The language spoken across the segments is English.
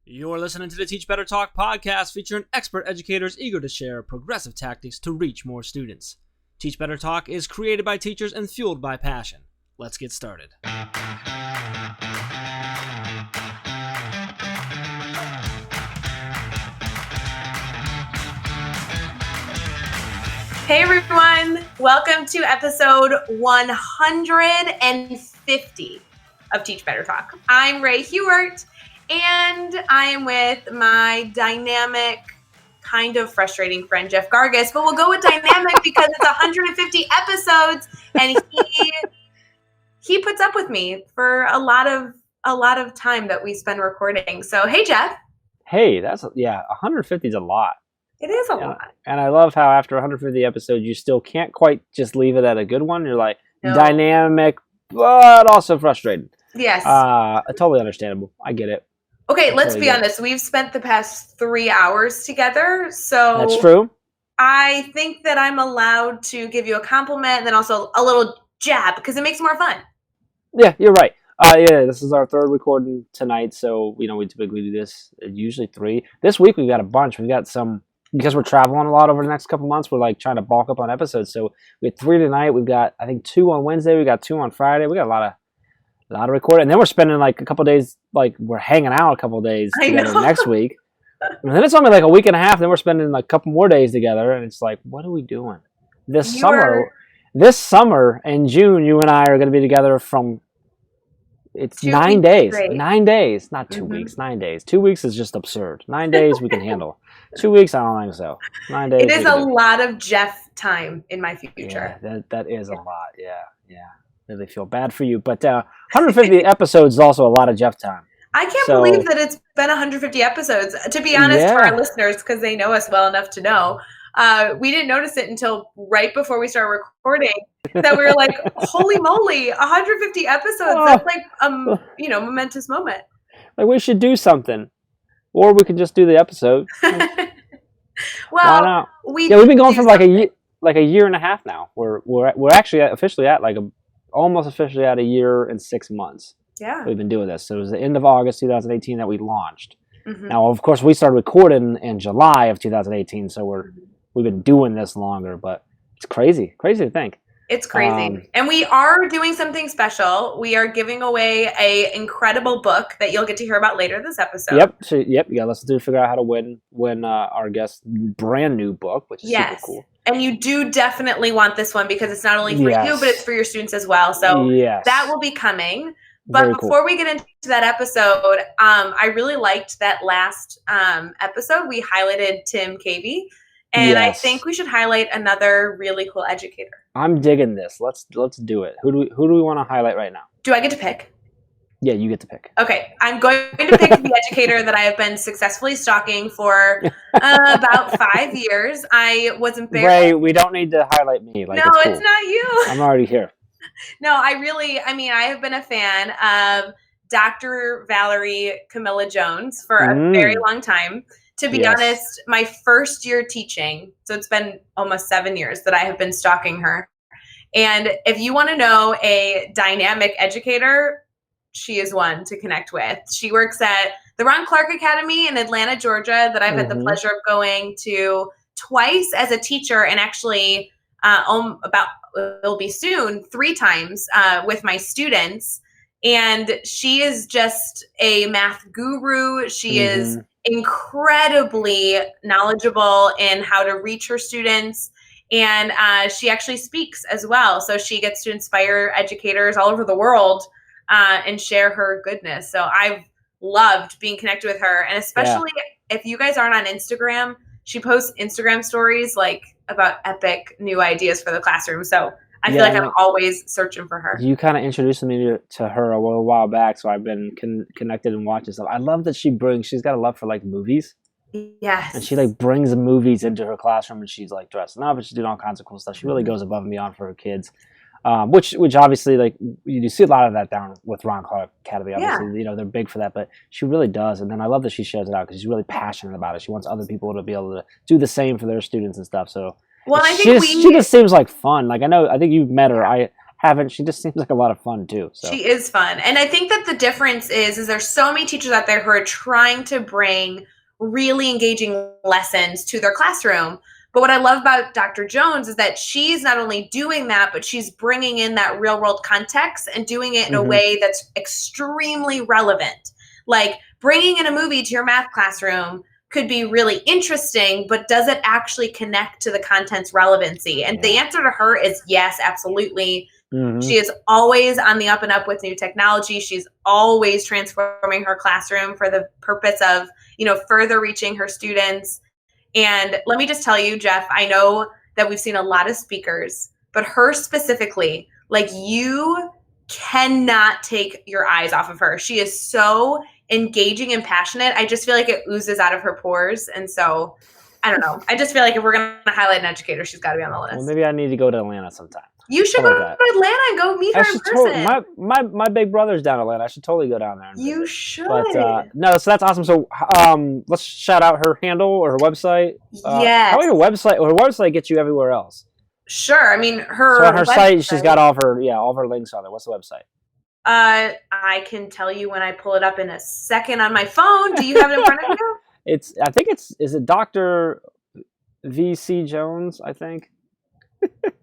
You're listening to the Teach Better Talk podcast featuring expert educators eager to share progressive tactics to reach more students. Teach Better Talk is created by teachers and fueled by passion. Let's get started. Hey everyone, welcome to episode 150 of Teach Better Talk. I'm Ray Hewart, and I am with my dynamic, kind of frustrating friend Jeff Gargis, but we'll go with dynamic because it's 150 episodes, and he puts up with me for a lot of time that we spend recording. So hey Jeff. Hey, 150 is a lot. It is a lot. And I love how after 150 episodes, you still can't quite just leave it at a good one. You're like, No. Dynamic, but also frustrated. Yes. Totally understandable. I get it. Okay, let's totally be get it. honest. We've spent the past 3 hours together, so That's true. I think that I'm allowed to give you a compliment and then also a little jab because it makes it more fun. Yeah, you're right. This is our third recording tonight, so we typically do this usually 3. This week we've got a bunch. We've got some, because we're traveling a lot over the next couple months, we're like trying to bulk up on episodes. So we had 3 tonight. We've got, I think, 2 on Wednesday. We got 2 on Friday. We got a lot of recording. And then we're spending like a couple days, like we're hanging out a couple days together next week. And then it's only like a week and a half. Then we're spending like a couple more days together. And it's like, what are we doing? This summer in June, you and I are going to be together from, it's 9 days. Straight. 9 days, not 2 weeks, 9 days. 2 weeks is just absurd. 9 days we can handle. 2 weeks, I don't think so. 9 days. It is a lot of Jeff time in my future. Yeah, that is a lot. Yeah. Really feel bad for you. But 150 episodes is also a lot of Jeff time. I can't believe that it's been 150 episodes. To be honest, for our listeners, because they know us well enough to know, we didn't notice it until right before we started recording that we were like, holy moly, 150 episodes. That's like momentous moment. Like we should do something. Or we could just do the episode. Well, we've been going for like a year and a half now. We're actually officially at almost officially at a year and 6 months. Yeah. We've been doing this. So it was the end of August 2018 that we launched. Mm-hmm. Now, of course, we started recording in July of 2018, so we've been doing this longer, but it's crazy to think. It's crazy. And we are doing something special. We are giving away an incredible book that you'll get to hear about later this episode. Yep. So, you got to listen to figure out how to win our guest's brand new book, which is super cool. And you do definitely want this one because it's not only for you, but it's for your students as well. So that will be coming. But before we get into that episode, I really liked that last episode. We highlighted Tim Cavey. And I think we should highlight another really cool educator. I'm digging this. Let's do it. Who do we want to highlight right now? Do I get to pick? Yeah, you get to pick. Okay, I'm going to pick the educator that I have been successfully stalking for about 5 years. I was embarrassed. Ray, we don't need to highlight me. No, it's not you. I'm already here. No, I have been a fan of Dr. Valerie Camilla Jones for a very long time. To be honest, my first year teaching, so it's been almost 7 years that I have been stalking her. And if you want to know a dynamic educator, she is one to connect with. She works at the Ron Clark Academy in Atlanta, Georgia, that I've had the pleasure of going to twice as a teacher, and actually it'll be soon 3 times with my students. And she is just a math guru. She is incredibly knowledgeable in how to reach her students. And she actually speaks as well. So she gets to inspire educators all over the world and share her goodness. So I've loved being connected with her. And especially if you guys aren't on Instagram, she posts Instagram stories about epic new ideas for the classroom. So I feel like I'm always searching for her. You kind of introduced me to her a little while back, so I've been connected and watching stuff. I love that she's got a love for movies. Yes. And she brings movies into her classroom, and she's dressing up and she's doing all kinds of cool stuff. She really goes above and beyond for her kids. Which obviously you see a lot of that down with Ron Clark Academy. Obviously, they're big for that, but she really does. And then I love that she shares it out because she's really passionate about it. She wants other people to be able to do the same for their students and stuff. So Well, I think she just seems like fun. I think you've met her. I haven't, she just seems like a lot of fun too. So. She is fun. And I think that the difference is there's so many teachers out there who are trying to bring really engaging lessons to their classroom. But what I love about Dr. Jones is that she's not only doing that, but she's bringing in that real world context and doing it in a way that's extremely relevant. Like bringing in a movie to your math classroom could be really interesting, but does it actually connect to the content's relevancy? And the answer to her is yes, absolutely. She is always on the up and up with new technology. She's always transforming her classroom for the purpose of, further reaching her students. And let me just tell you, Jeff, I know that we've seen a lot of speakers, but her specifically, like you cannot take your eyes off of her. She is so engaging and passionate. I just feel like it oozes out of her pores. And so, I don't know. I just feel like if we're going to highlight an educator, she's got to be on the list. Well, maybe I need to go to Atlanta sometime. You should go to Atlanta and go meet her in person. My big brother's down in Atlanta. I should totally go down there. You should. But no, so that's awesome. So let's shout out her handle or her website. Yes. How about her website? Her website gets you everywhere else. Sure. I mean, her. So on her site, she's got all of her links on there. What's the website? I can tell you when I pull it up in a second on my phone. Do you have it in front of you? Is it Dr. VC Jones, I think?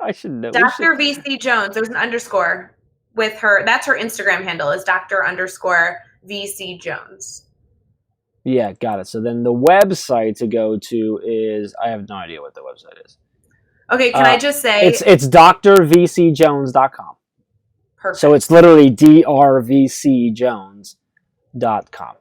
I should know. Dr. VC Jones. There's an underscore with her. That's her Instagram handle is Dr._VC Jones. Yeah, got it. So then the website to go to is, I have no idea what the website is. Okay, can I just say? It's drvcjones.com. Perfect. So it's literally drvcjones.com.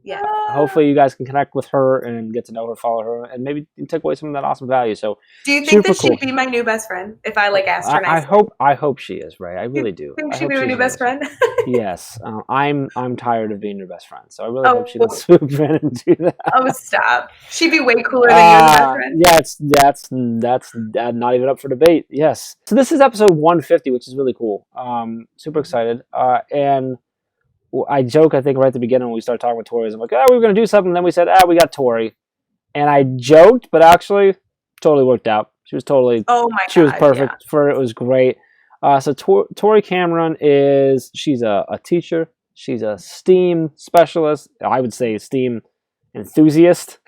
Yeah. Hopefully you guys can connect with her and get to know her, follow her, and maybe take away some of that awesome value. So, do you think that she'd be my new best friend if I asked her nicely? I hope she is, Ray. I really do. Think she'd be my new best friend? Yes. I'm tired of being your best friend, so I really hope she doesn't swoop in and do that. Oh, stop! She'd be way cooler than you as best friend. Yeah, that's not even up for debate. Yes. So this is episode 150, which is really cool. Super excited. And I joke, I think, right at the beginning when we started talking with Tori, I'm like, we were going to do something. And then we said, we got Tori. And I joked, but actually, totally worked out. She was totally, she was perfect for it. It was great. So Tori Cameron she's a teacher. She's a STEAM specialist. I would say STEAM enthusiast,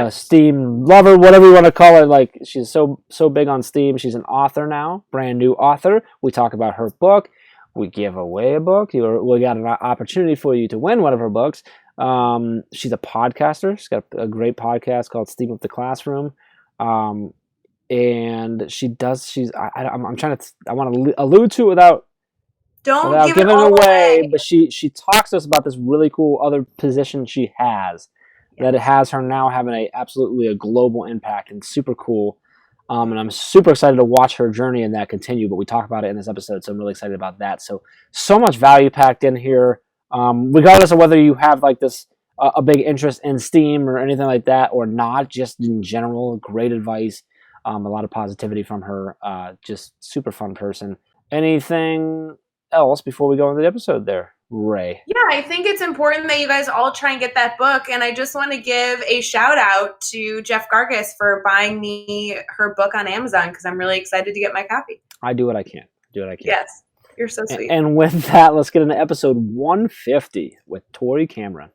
STEAM lover, whatever you want to call it. Like, she's so big on STEAM. She's an author now, brand new author. We talk about her book. We give away a book. We got an opportunity for you to win one of her books. She's a podcaster. She's got a great podcast called Steam Up the Classroom. And I'm trying to, I want to allude to it without giving it away. But she talks to us about this really cool other position she has that it has her now having absolutely a global impact and super cool. And I'm super excited to watch her journey and that continue, but we talk about it in this episode, so I'm really excited about that. So much value packed in here, regardless of whether you have like this, a big interest in STEAM or anything like that or not, just in general, great advice, a lot of positivity from her, just super fun person. Anything else before we go into the episode there, Ray? Yeah, I think it's important that you guys all try and get that book. And I just want to give a shout out to Jeff Gargas for buying me her book on Amazon because I'm really excited to get my copy. I do what I can. Yes, you're so sweet. And with that, let's get into episode 150 with Tori Cameron.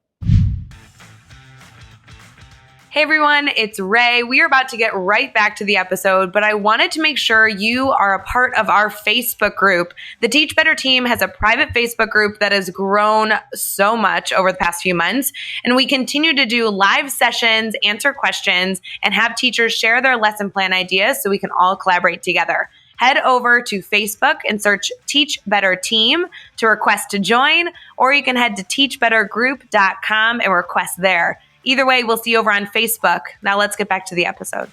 Hey everyone, it's Ray. We are about to get right back to the episode, but I wanted to make sure you are a part of our Facebook group. The Teach Better team has a private Facebook group that has grown so much over the past few months, and we continue to do live sessions, answer questions, and have teachers share their lesson plan ideas so we can all collaborate together. Head over to Facebook and search Teach Better Team to request to join, or you can head to teachbettergroup.com and request there. Either way, we'll see you over on Facebook. Now let's get back to the episode.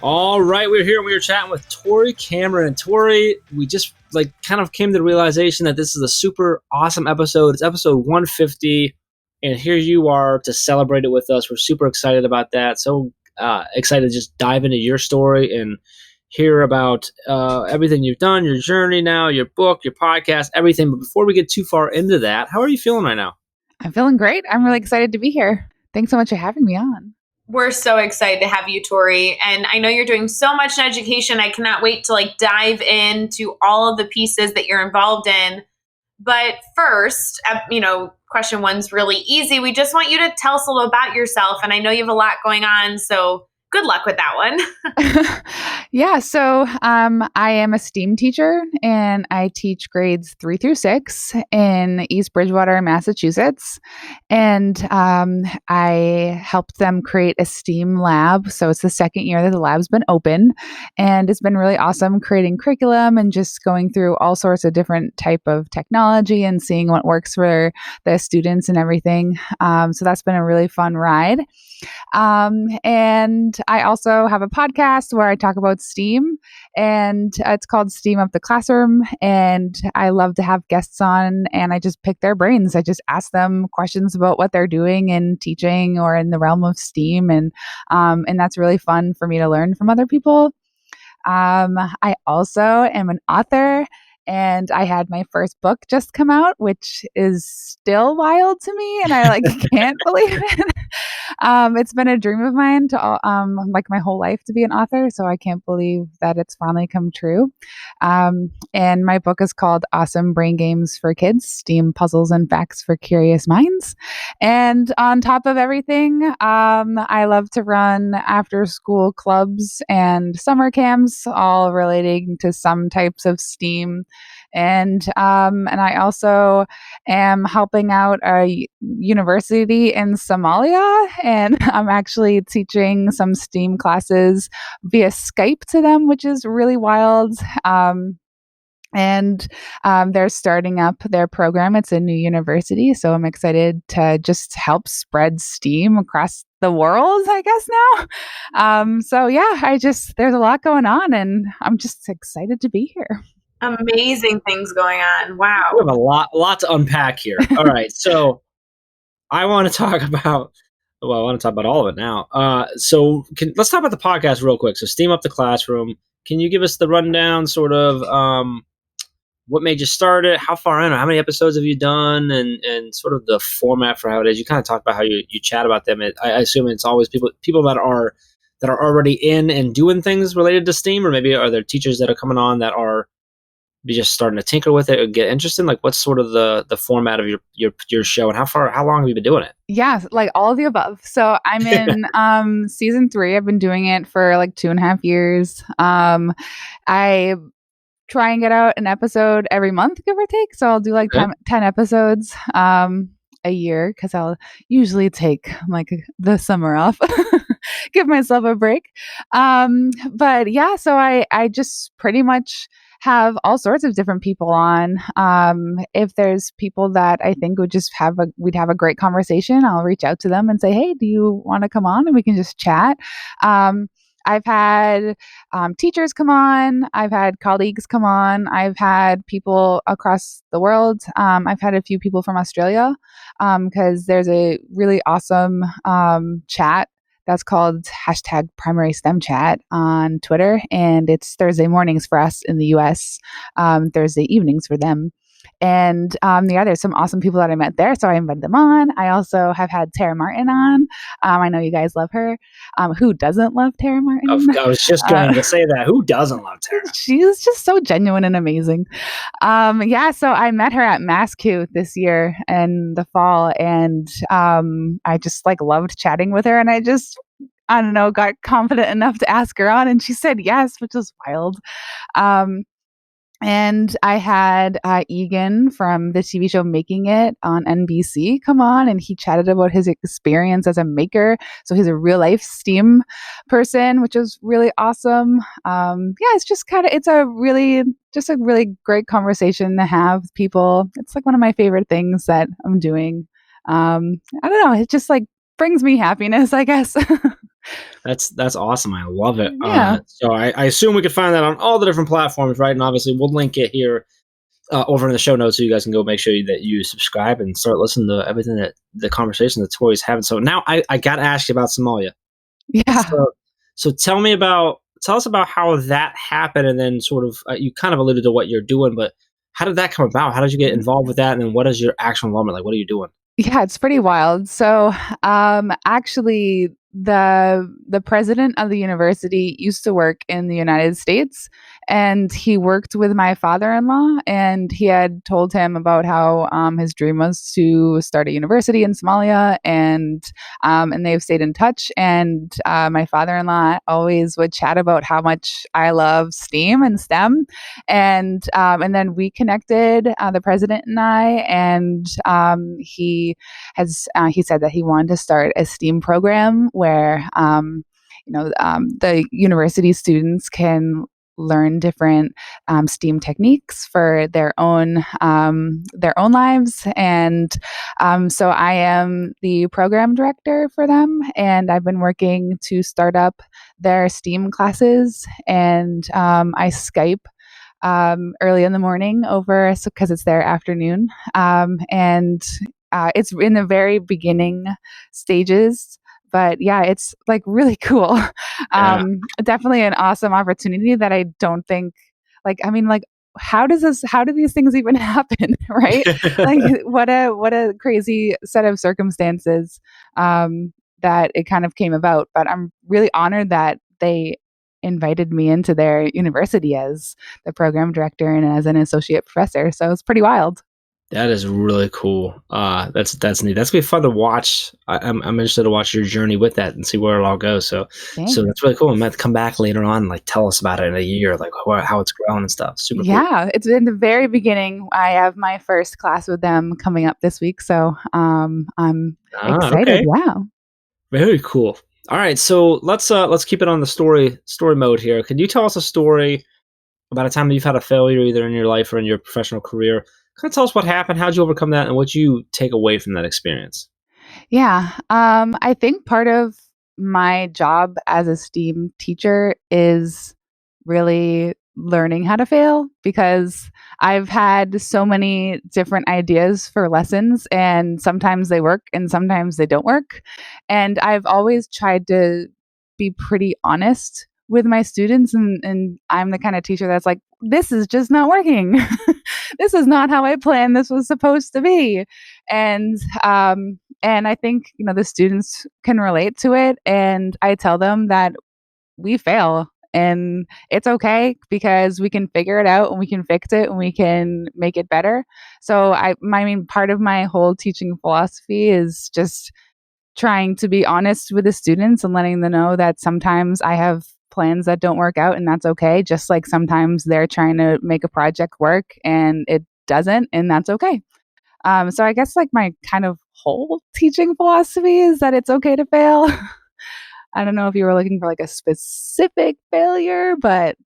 All right, we're here and we were chatting with Tori Cameron. And Tori, we just kind of came to the realization that this is a super awesome episode. It's episode 150, and here you are to celebrate it with us. We're super excited about that. So excited to just dive into your story and hear about everything you've done, your journey now, your book, your podcast, everything. But before we get too far into that, how are you feeling right now? I'm feeling great. I'm really excited to be here. Thanks so much for having me on. We're so excited to have you, Tori. And I know you're doing so much in education. I cannot wait to like dive into all of the pieces that you're involved in. But first, question one's really easy. We just want you to tell us a little about yourself. And I know you have a lot going on, so good luck with that one. Yeah, so I am a STEAM teacher, and I teach grades 3 through 6 in East Bridgewater, Massachusetts. And I helped them create a STEAM lab. So it's the second year that the lab's been open, and it's been really awesome creating curriculum and just going through all sorts of different type of technology and seeing what works for the students and everything. So that's been a really fun ride. And I also have a podcast where I talk about STEAM, and it's called STEAM Up the Classroom. And I love to have guests on, and I just pick their brains. I just ask them questions about what they're doing in teaching or in the realm of STEAM. And that's really fun for me to learn from other people. I also am an author, and I had my first book just come out, which is still wild to me, and I can't believe it. It's been a dream of mine to my whole life to be an author, so I can't believe that it's finally come true. And my book is called Awesome Brain Games for Kids: STEAM Puzzles and Facts for Curious Minds. And on top of everything, I love to run after-school clubs and summer camps, all relating to some types of STEAM. And I also am helping out a university in Somalia, and I'm actually teaching some STEAM classes via Skype to them, which is really wild. And they're starting up their program. It's a new university, so I'm excited to just help spread STEAM across the world, I guess now. So yeah, there's a lot going on, and I'm just excited to be here. Amazing things going on. Wow. We have a lot to unpack here. All right. So I want to talk about all of it now. Let's talk about the podcast real quick. So STEAM Up the Classroom. Can you give us the rundown, sort of what made you start it? How far in? How many episodes have you done? And sort of the format for how it is. You kind of talked about how you chat about them. I assume it's always people that are already in and doing things related to STEAM, or maybe are there teachers that are coming on that are just starting to tinker with it or get interested? Like, what's sort of the format of your show, and how long have you been doing it? Yeah, like all of the above. So I'm in season 3. I've been doing it for like 2.5 years. I try and get out an episode every month, give or take. So I'll do like 10 episodes a year, because I'll usually take like the summer off, give myself a break. But yeah, so I just pretty much have all sorts of different people on. If there's people that I think we'd have a great conversation, I'll reach out to them and say, hey, do you want to come on? And we can just chat. I've had teachers come on. I've had colleagues come on. I've had people across the world. I've had a few people from Australia, because there's a really awesome chat that's called #PrimarySTEMChat on Twitter, and it's Thursday mornings for us in the US, Thursday evenings for them. And there's some awesome people that I met there, so I invited them on. I also have had Tara Martin on. I know you guys love her. Who doesn't love Tara Martin? I was just going to say that. Who doesn't love Tara? She's just so genuine and amazing. So I met her at MassQ this year in the fall, and I just loved chatting with her, and I don't know, got confident enough to ask her on, and she said yes, which was wild. And I had Egan from the TV show Making It on NBC come on, and he chatted about his experience as a maker. So he's a real life STEAM person, which is really awesome. It's a really great conversation to have with people. It's like one of my favorite things that I'm doing. I don't know. It just brings me happiness, I guess. That's awesome. I love it. Yeah. So I assume we could find that on all the different platforms, right? And obviously we'll link it here over in the show notes, so you guys can go make sure that you subscribe and start listening to everything that the conversation that Tori's having. So now I got to ask you about Somalia. Yeah. So tell us about how that happened, and then sort of you kind of alluded to what you're doing, but how did that come about? How did you get involved with that? And then what is your actual involvement? Like, what are you doing? Yeah, it's pretty wild. So actually, the president of the university used to work in the United States, and he worked with my father-in-law, and he had told him about how his dream was to start a university in Somalia, and they've stayed in touch. And my father-in-law always would chat about how much I love STEAM and STEM, and then we connected, the president and I, and he said that he wanted to start a STEAM program where the university students can learn different STEAM techniques for their own lives. And so I am the program director for them, and I've been working to start up their STEAM classes. And I Skype early in the morning over, because it's their afternoon, and it's in the very beginning stages, but yeah, it's like really cool. Definitely an awesome opportunity that I don't think, how do these things even happen? Right? Like what a crazy set of circumstances that it kind of came about. But I'm really honored that they invited me into their university as the program director and as an associate professor. So it's pretty wild. That is really cool. That's neat. That's gonna be fun to watch. I'm interested to watch your journey with that and see where it all goes. So that's really cool. I'm gonna come back later on and like tell us about it in a year, like how it's grown and stuff. Super cool. Yeah, it's in the very beginning. I have my first class with them coming up this week, so I'm excited. Okay. Wow, very cool. All right, so let's keep it on the story mode here. Can you tell us a story about a time that you've had a failure either in your life or in your professional career? Kind of tell us what happened, how'd you overcome that, and what you take away from that experience? Yeah, I think part of my job as a STEAM teacher is really learning how to fail, because I've had so many different ideas for lessons, and sometimes they work and sometimes they don't work. And I've always tried to be pretty honest with my students, and I'm the kind of teacher that's like, this is just not working. This is not how I planned this was supposed to be. And I think, the students can relate to it. And I tell them that we fail and it's okay, because we can figure it out and we can fix it and we can make it better. So I mean, part of my whole teaching philosophy is just trying to be honest with the students and letting them know that sometimes I have plans that don't work out, and that's okay. Just like sometimes they're trying to make a project work and it doesn't, and that's okay. So I guess like my kind of whole teaching philosophy is that it's okay to fail. I don't know if you were looking for like a specific failure, but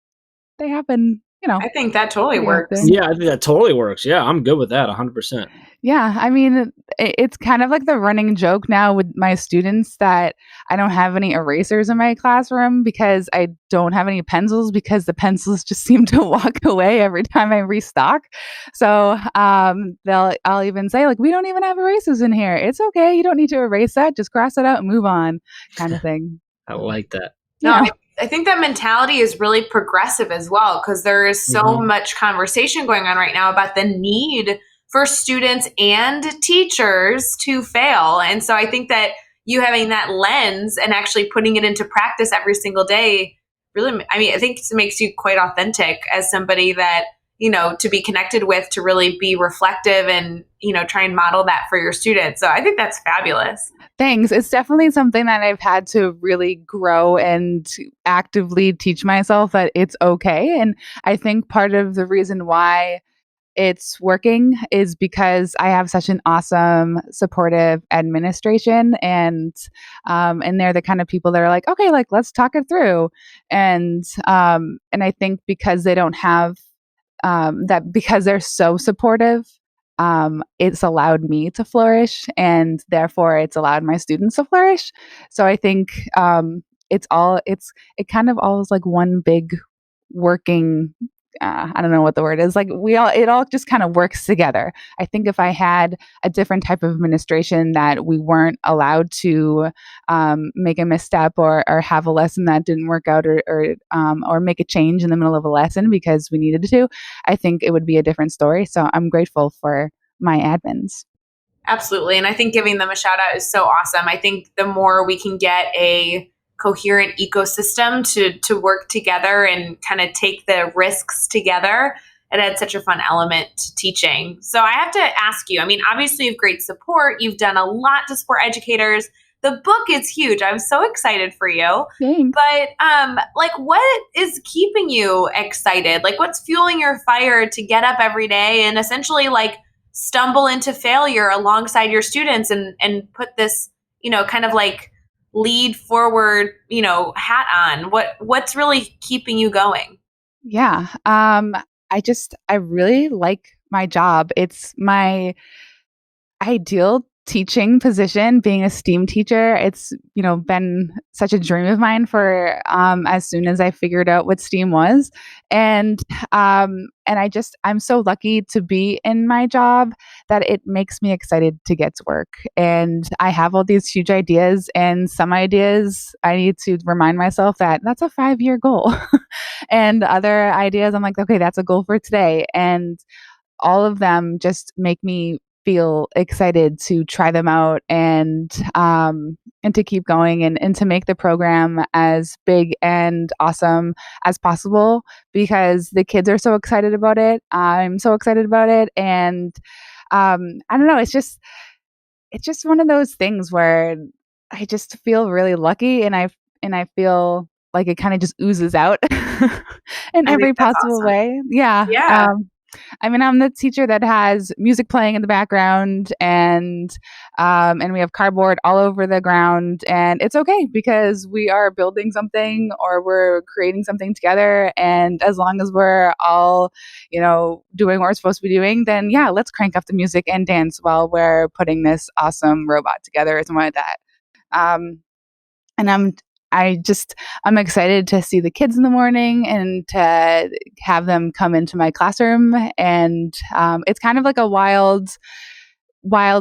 they happen, I think that totally works. Yeah, I think that totally works. Yeah, I'm good with that 100%. Yeah, I mean, it's kind of like the running joke now with my students that I don't have any erasers in my classroom because I don't have any pencils, because the pencils just seem to walk away every time I restock. So I'll even say, like, we don't even have erasers in here. It's okay. You don't need to erase that. Just cross it out and move on, kind of thing. I like that. No, I think that mentality is really progressive as well, because there is so much conversation going on right now about the need for students and teachers to fail. And so I think that you having that lens and actually putting it into practice every single day, really, I think it makes you quite authentic as somebody that, to be connected with, to really be reflective and, try and model that for your students. So I think that's fabulous. Thanks. It's definitely something that I've had to really grow and actively teach myself that it's okay. And I think part of the reason why it's working is because I have such an awesome, supportive administration, and they're the kind of people that are like, okay, like let's talk it through. And I think because they don't have that, because they're so supportive, it's allowed me to flourish, and therefore it's allowed my students to flourish. So I think it kind of all is like one big working. I don't know what the word is. Like it all just kind of works together. I think if I had a different type of administration that we weren't allowed to make a misstep or have a lesson that didn't work out, or make a change in the middle of a lesson because we needed to, I think it would be a different story. So I'm grateful for my admins. Absolutely. And I think giving them a shout out is so awesome. I think the more we can get a coherent ecosystem to work together and kind of take the risks together, it adds such a fun element to teaching. So I have to ask you, I mean, obviously you have great support. You've done a lot to support educators. The book is huge. I'm so excited for you. Thanks. But like, what is keeping you excited? Like, what's fueling your fire to get up every day and essentially like stumble into failure alongside your students and put this, kind of like lead forward, hat on? What's really keeping you going? Yeah. I really like my job. It's my ideal teaching position, being a STEAM teacher. It's, been such a dream of mine for as soon as I figured out what STEAM was. And I'm so lucky to be in my job that it makes me excited to get to work. And I have all these huge ideas, and some ideas I need to remind myself that that's a 5-year goal. And other ideas I'm like, okay, that's a goal for today. And all of them just make me feel excited to try them out and to keep going and to make the program as big and awesome as possible, because the kids are so excited about it. I'm so excited about it. And I don't know, it's just one of those things where I just feel really lucky, and I feel like it kind of just oozes out in every possible way. Yeah. Yeah. I mean, I'm the teacher that has music playing in the background, and we have cardboard all over the ground, and it's okay because we are building something or we're creating something together. And as long as we're all, doing what we're supposed to be doing, then yeah, let's crank up the music and dance while we're putting this awesome robot together or something like that. And I'm excited to see the kids in the morning and to have them come into my classroom. And it's kind of like a wild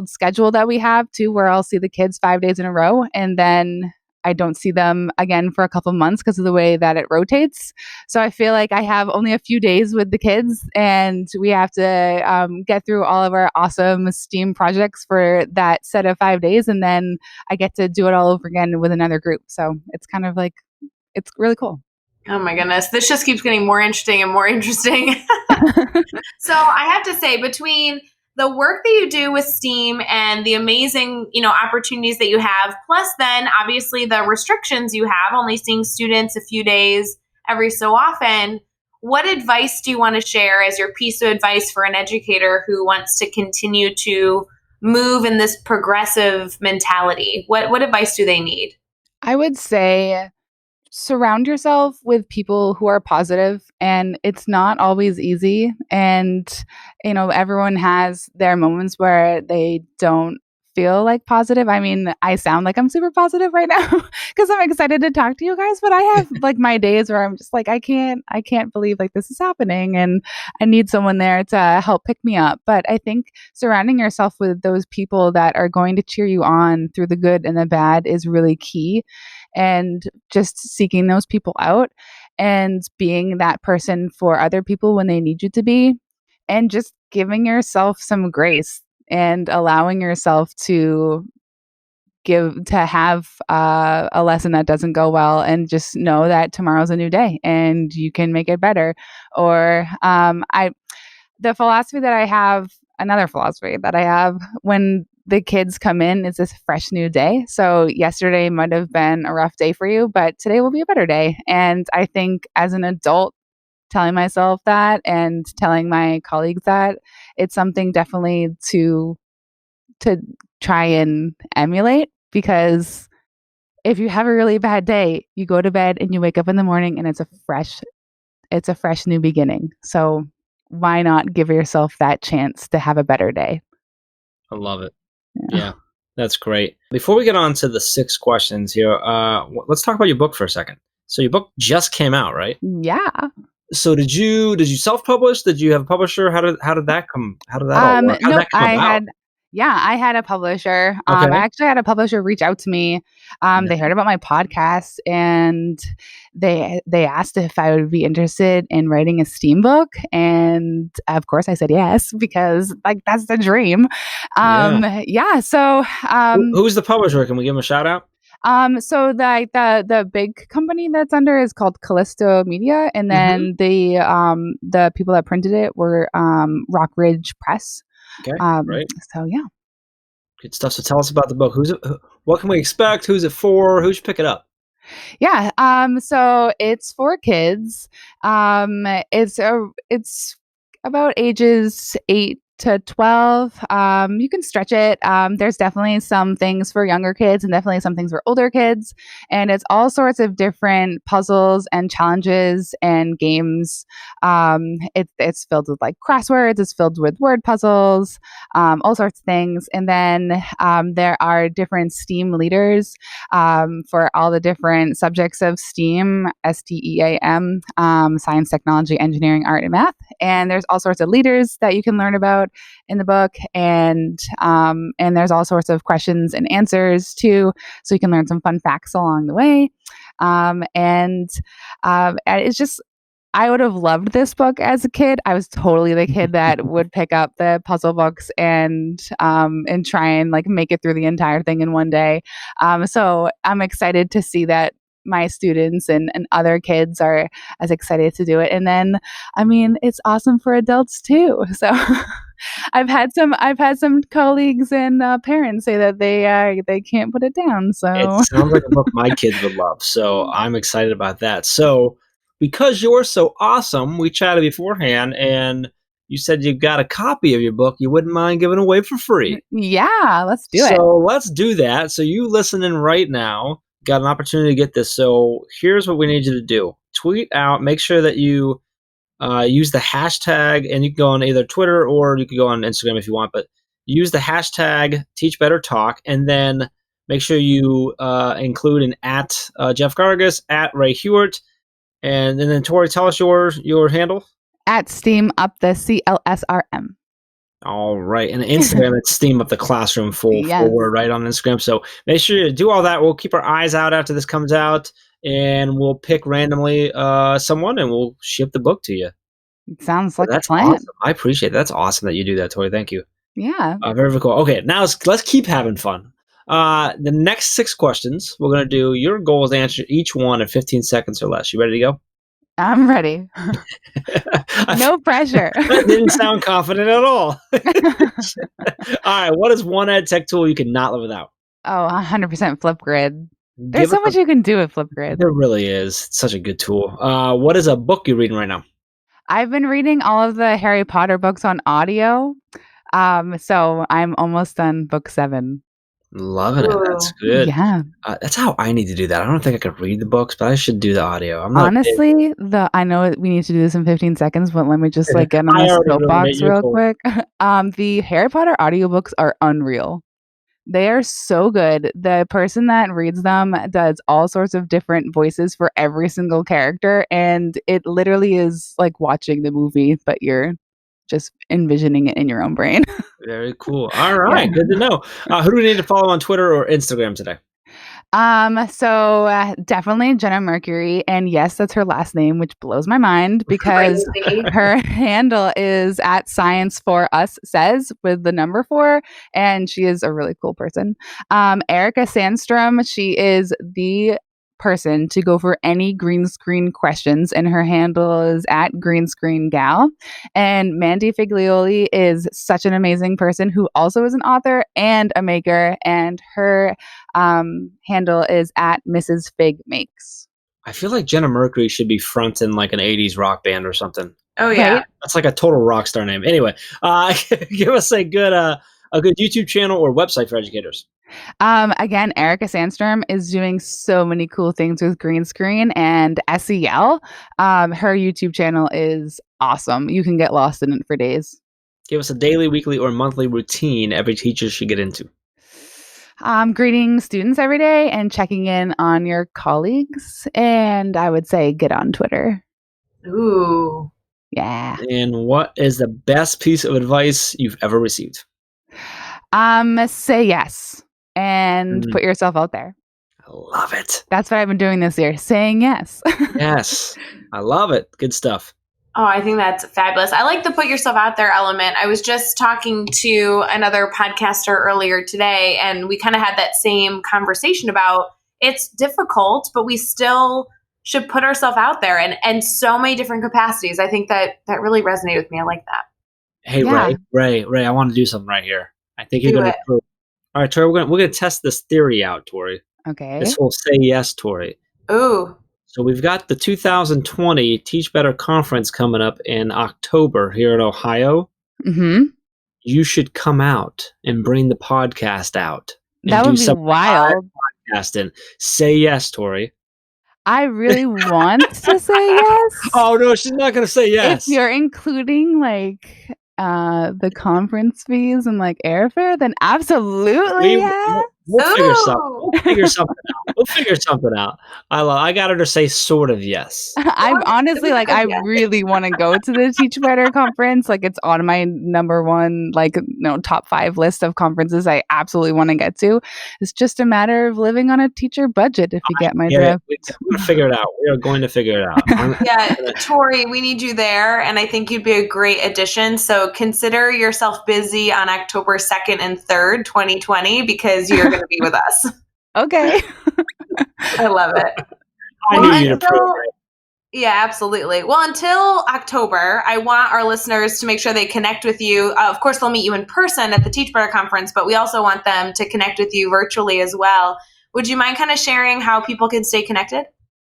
schedule that we have too, where I'll see the kids 5 days in a row, and then I don't see them again for a couple of months because of the way that it rotates. So I feel like I have only a few days with the kids, and we have to get through all of our awesome STEAM projects for that set of 5 days. And then I get to do it all over again with another group. So it's kind of like, it's really cool. Oh my goodness. This just keeps getting more interesting and more interesting. So I have to say, between the work that you do with STEAM and the amazing, opportunities that you have, plus then obviously the restrictions you have, only seeing students a few days every so often, what advice do you want to share as your piece of advice for an educator who wants to continue to move in this progressive mentality? What advice do they need? I would say surround yourself with people who are positive, and it's not always easy. And, everyone has their moments where they don't feel like positive. I mean, I sound like I'm super positive right now because I'm excited to talk to you guys, but I have like my days where I'm just like, I can't believe like this is happening, and I need someone there to help pick me up. But I think surrounding yourself with those people that are going to cheer you on through the good and the bad is really key. And just seeking those people out and being that person for other people when they need you to be, and just giving yourself some grace and allowing yourself to have a lesson that doesn't go well, and just know that tomorrow's a new day and you can make it better. Or another philosophy that I have when the kids come in is this fresh new day. So yesterday might have been a rough day for you, but today will be a better day. And I think as an adult, telling myself that and telling my colleagues that, it's something definitely to try and emulate, because if you have a really bad day, you go to bed and you wake up in the morning and it's a fresh new beginning. So why not give yourself that chance to have a better day? I love it. Yeah, that's great. Before we get on to the 6 questions here, let's talk about your book for a second. So your book just came out, right? Yeah. So did you self-publish? Did you have a publisher? How did that come? How did that all work? How did that come about? Yeah, I had a publisher. Okay. I actually had a publisher reach out to me. They heard about my podcast and they asked if I would be interested in writing a STEAM book, and of course I said yes because like that's the dream. So who's the publisher? Can we give him a shout out? So the big company that's under is called Callisto Media, and then the people that printed it were Rockridge Press. Okay, right. So yeah, good stuff. So tell us about the book. What can we expect? Who's it for? Who should pick it up? Yeah. So it's for kids. It's about ages 8 to 12. You can stretch it. There's definitely some things for younger kids and definitely some things for older kids. And it's all sorts of different puzzles and challenges and games. It's filled with like crosswords. It's filled with word puzzles, all sorts of things. And then there are different STEAM leaders for all the different subjects of STEAM, STEAM, science, technology, engineering, art, and math. And there's all sorts of leaders that you can learn about in the book, and there's all sorts of questions and answers too, so you can learn some fun facts along the way. It's just, I would have loved this book as a kid. I was totally the kid that would pick up the puzzle books and try and like make it through the entire thing in one day. So I'm excited to see that my students and other kids are as excited to do it. And then, I mean, it's awesome for adults too. So I've had some colleagues and parents say that they can't put it down. So it sounds like a book my kids would love. So I'm excited about that. So because you're so awesome, we chatted beforehand and you said you got a copy of your book you wouldn't mind giving away for free. Yeah, let's do it. So let's do that. So you listening right now got an opportunity to get this. So here's what we need you to do. Tweet out, make sure that you use the hashtag, and you can go on either Twitter or you can go on Instagram if you want, but use the hashtag #TeachBetterTalk, and then make sure you include an at Jeff Gargas, at Ray Hewart, and then Tori, tell us your handle. At Steam Up the CLSRM. All right. And Instagram, it's Steam Up the Classroom full word, right, on Instagram. So make sure you do all that. We'll keep our eyes out after this comes out, and we'll pick randomly someone, and we'll ship the book to you. Sounds like a plan. Awesome. I appreciate it. That's awesome that you do that, Tori. Thank you. Yeah. Very, very cool. Okay, now let's keep having fun. The next 6 questions we're going to do, your goal is to answer each one in 15 seconds or less. You ready to go? I'm ready. No pressure. That didn't sound confident at all. All right. What is one ed tech tool you cannot live without? Oh, 100% Flipgrid. There's so much you can do with Flipgrid. There really is. It's such a good tool. What is a book you're reading right now? I've been reading all of the Harry Potter books on audio. So I'm almost done book 7. Loving it. That's good. Yeah. That's how I need to do that. I don't think I could read the books, but I should do the audio. Honestly, I know we need to do this in 15 seconds, but let me just get on the soapbox real quick. The Harry Potter audiobooks are unreal. They are so good. The person that reads them does all sorts of different voices for every single character, and it literally is like watching the movie, but you're just envisioning it in your own brain. Very cool. All right. Yeah. Good to know. Who do we need to follow on Twitter or Instagram today? So definitely Jenna Mercury, and yes, that's her last name, which blows my mind because her handle is at Science4Us with the number 4, and she is a really cool person. Erica Sandstrom, she is the person to go for any green screen questions, and her handle is at Green Screen Gal. And Mandy Figlioli is such an amazing person who also is an author and a maker, and her handle is at Mrs. Fig Makes. I feel like Jenna Mercury should be fronting like an 80s rock band or something. Oh yeah, right? That's like a total rock star name. Anyway, give us a good YouTube channel or website for educators. Again, Erica Sandstrom is doing so many cool things with green screen and SEL. Her YouTube channel is awesome. You can get lost in it for days. Give us a daily, weekly, or monthly routine every teacher should get into. Greeting students every day and checking in on your colleagues. And I would say get on Twitter. Ooh. Yeah. And what is the best piece of advice you've ever received? Say yes and put yourself out there. I love it. That's what I've been doing this year, saying yes. Yes. I love it. Good stuff. Oh, I think that's fabulous. I like the put yourself out there element. I was just talking to another podcaster earlier today, and we kind of had that same conversation about it's difficult, but we still should put ourselves out there and so many different capacities. I think that really resonated with me. I like that. Hey, Yeah. Ray, I want to do something right here. I think you're going to prove. All right, Tori, we're going to test this theory out, Tori. Okay. This whole say yes, Tori. Ooh. So we've got the 2020 Teach Better Conference coming up in October here in Ohio. Mm-hmm. You should come out and bring the podcast out. That would be wild. Podcast and say yes, Tori. I really want to say yes. Oh no, she's not going to say yes. If you're including like the conference fees and like airfare, then absolutely We'll figure something out. We'll figure something out. I got her to say sort of yes. I'm honestly like, I really want to go to the Teach Better conference. Like it's on my number one, like, top 5 list of conferences I absolutely want to get to. It's just a matter of living on a teacher budget, if you get my drift. We're going to figure it out. We are going to figure it out. Yeah, Tori, we need you there, and I think you'd be a great addition. So consider yourself busy on October 2nd and 3rd, 2020, because you're going to be with us. Okay. I love it. I knew you'd approve it. Yeah, absolutely. Well, until October, I want our listeners to make sure they connect with you. Of course, they'll meet you in person at the Teach Better conference, but we also want them to connect with you virtually as well. Would you mind kind of sharing how people can stay connected?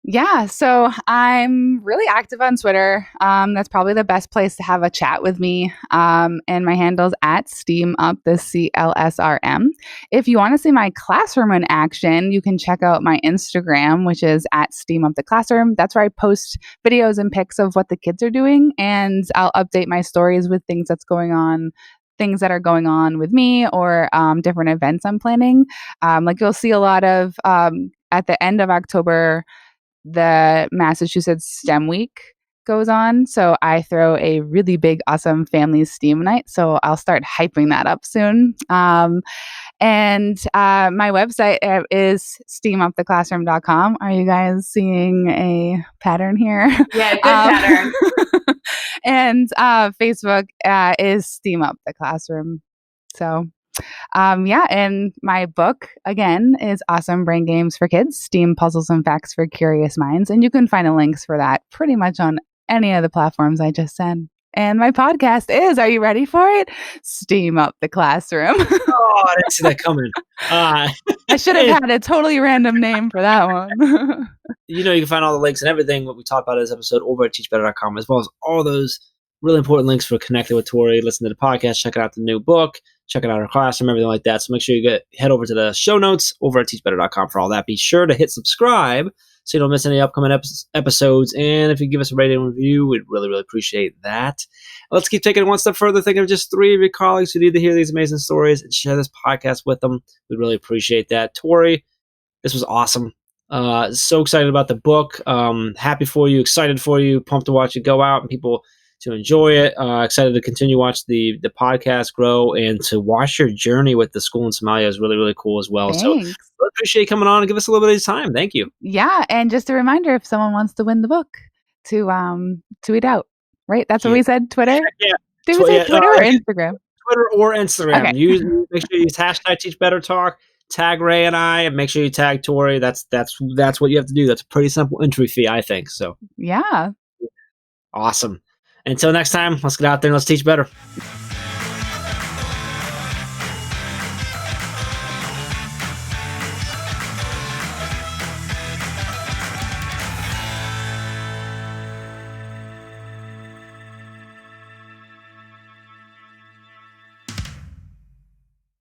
Yeah, so I'm really active on Twitter. That's probably the best place to have a chat with me. And my handle's at SteamUp, the CLSRM. If you want to see my classroom in action, you can check out my Instagram, which is at SteamUp the Classroom. That's where I post videos and pics of what the kids are doing, and I'll update my stories with things that are going on with me, or different events I'm planning. Like you'll see a lot of at the end of October, the Massachusetts STEM Week goes on. So I throw a really big, awesome family STEAM night. So I'll start hyping that up soon. And my website is steamuptheclassroom.com. Are you guys seeing a pattern here? Yeah, good pattern. And Facebook is Steam Up the Classroom. So and my book, again, is Awesome Brain Games for Kids, STEAM Puzzles and Facts for Curious Minds. And you can find the links for that pretty much on any of the platforms I just said. And my podcast is, are you ready for it? Steam Up the Classroom. Oh, I didn't see that coming. I should have had a totally random name for that one. You can find all the links and everything what we talked about in this episode over at teachbetter.com, as well as all those really important links for connecting with Tori, listen to the podcast, checking out the new book, checking out our classroom, everything like that. So make sure you head over to the show notes over at teachbetter.com for all that. Be sure to hit subscribe so you don't miss any upcoming episodes. And if you give us a rating and review, we'd really, really appreciate that. Let's keep taking it one step further. Think of just 3 of your colleagues who need to hear these amazing stories and share this podcast with them. We'd really appreciate that. Tori, this was awesome. So excited about the book. Happy for you, excited for you, pumped to watch it go out and people to enjoy it. Excited to continue to watch the podcast grow and to watch your journey with the school in Somalia is really, really cool as well. Thanks. So I appreciate you coming on and give us a little bit of time. Thank you. Yeah. And just a reminder, if someone wants to win the book, to tweet out, right? That's what we said, Twitter? Yeah. Did we say Twitter or Instagram? Twitter or Instagram. Okay. Make sure you use hashtag Teach Better Talk. Tag Ray and I, and make sure you tag Tori. That's what you have to do. That's a pretty simple entry fee, I think. So yeah. Awesome. Until next time, let's get out there and let's teach better.